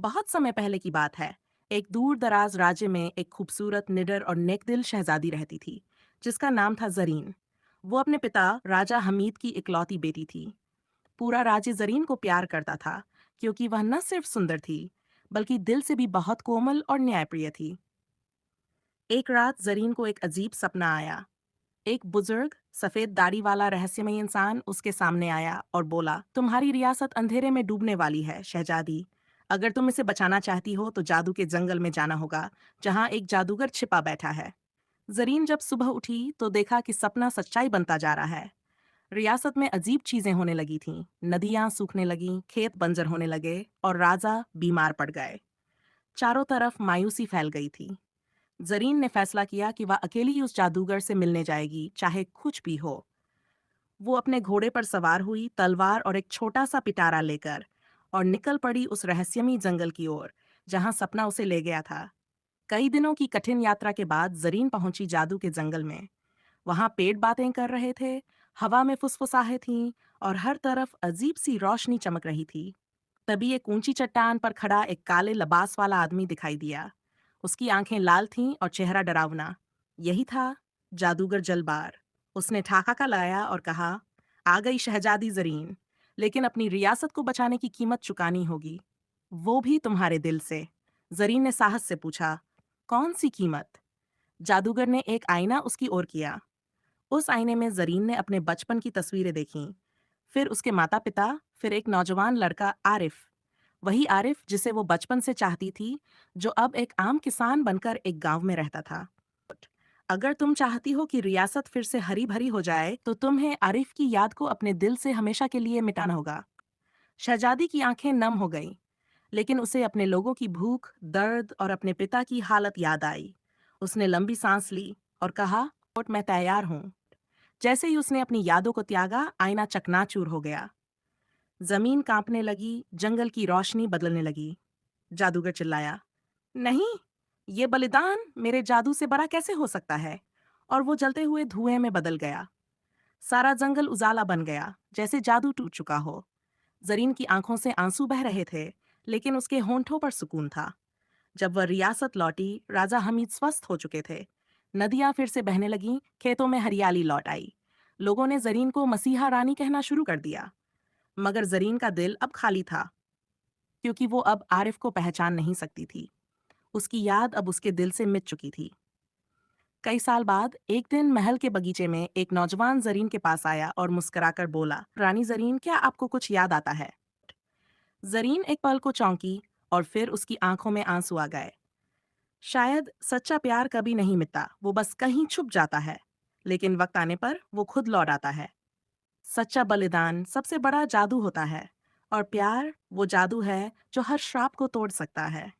बहुत समय पहले की बात है। एक दूर दराज राज्य में एक खूबसूरत निडर और नेकदिल शहजादी रहती थी, जिसका नाम था जरीन। वो अपने पिता राजा हमीद की इकलौती बेटी थी। पूरा राज्य जरीन को प्यार करता था, क्योंकि वह न सिर्फ सुंदर थी, बल्कि दिल से भी बहुत कोमल और न्यायप्रिय थी। एक रात जरीन को एक अजीब सपना आया। एक बुजुर्ग सफेद दाढ़ी वाला रहस्यमय इंसान उसके सामने आया और बोला, तुम्हारी रियासत अंधेरे में डूबने वाली है शहजादी। अगर तुम इसे बचाना चाहती हो तो जादू के जंगल में जाना होगा, जहाँ एक जादूगर छिपा बैठा है। जरीन जब सुबह उठी तो देखा कि सपना सच्चाई बनता जा रहा है। रियासत में अजीब चीजें होने लगी थीं। नदियां सूखने लगीं, खेत बंजर होने लगे और राजा बीमार पड़ गए। चारों तरफ मायूसी फैल गई थी। जरीन ने फैसला किया कि वह अकेली ही उस जादूगर से मिलने जाएगी, चाहे कुछ भी हो। वो अपने घोड़े पर सवार हुई, तलवार और एक छोटा सा पिटारा लेकर, और निकल पड़ी उस रहस्यमयी जंगल की ओर, जहां सपना उसे ले गया था। कई दिनों की कठिन यात्रा के बाद जरीन पहुंची जादू के जंगल में। वहां पेड़ बातें कर रहे थे, हवा में फुसफुसाहटें थीं, और हर तरफ अजीब सी रोशनी चमक रही थी। तभी एक ऊंची चट्टान पर खड़ा एक काले लिबास वाला आदमी दिखाई दिया। उसकी आंखें लाल थीं और चेहरा डरावना। यही था जादूगर जलबार। उसने ठाहाका लगाया और कहा, आ गई शहजादी जरीन, लेकिन अपनी रियासत को बचाने की कीमत चुकानी होगी, वो भी तुम्हारे दिल से। जरीन ने साहस से पूछा, कौन सी कीमत? जादूगर ने एक आईना उसकी ओर किया। उस आईने में जरीन ने अपने बचपन की तस्वीरें देखीं, फिर उसके माता पिता, फिर एक नौजवान लड़का आरिफ। वही आरिफ जिसे वो बचपन से चाहती थी, जो अब एक आम किसान बनकर एक गांव में रहता था। अगर तुम चाहती हो कि रियासत फिर से हरी भरी हो जाए, तो तुम्हें आरिफ की याद को अपने दिल से हमेशा के लिए मिटाना होगा। शहजादी की आंखें नम हो गईं, लेकिन उसे अपने लोगों की भूख, दर्द और अपने पिता की हालत याद आई। उसने लंबी सांस ली और कहा, मैं तैयार हूँ। जैसे ही उसने अपनी यादों को त्यागा, आईना चकनाचूर हो गया। जमीन कांपने लगी, जंगल की रोशनी बदलने लगी। जादूगर चिल्लाया, नहीं, ये बलिदान मेरे जादू से बड़ा कैसे हो सकता है? और वो जलते हुए धुएं में बदल गया। सारा जंगल उजाला बन गया, जैसे जादू टूट चुका हो। जरीन की आंखों से आंसू बह रहे थे, लेकिन उसके होंठों पर सुकून था। जब वह रियासत लौटी, राजा हमीद स्वस्थ हो चुके थे। नदियां फिर से बहने लगीं, खेतों में हरियाली लौट आई। लोगों ने जरीन को मसीहा रानी कहना शुरू कर दिया। मगर जरीन का दिल अब खाली था, क्योंकि वो अब आरिफ को पहचान नहीं सकती थी। उसकी याद अब उसके दिल से मिट चुकी थी। कई साल बाद एक दिन महल के बगीचे में एक नौजवान जरीन के पास आया और मुस्कुराकर बोला, रानी जरीन, क्या आपको कुछ याद आता है? जरीन एक पल को चौंकी, और फिर उसकी आंखों में आंसू आ गए। शायद सच्चा प्यार कभी नहीं मिटता, वो बस कहीं छुप जाता है, लेकिन वक्त आने पर वो खुद लौट आता है। सच्चा बलिदान सबसे बड़ा जादू होता है, और प्यार वो जादू है जो हर श्राप को तोड़ सकता है।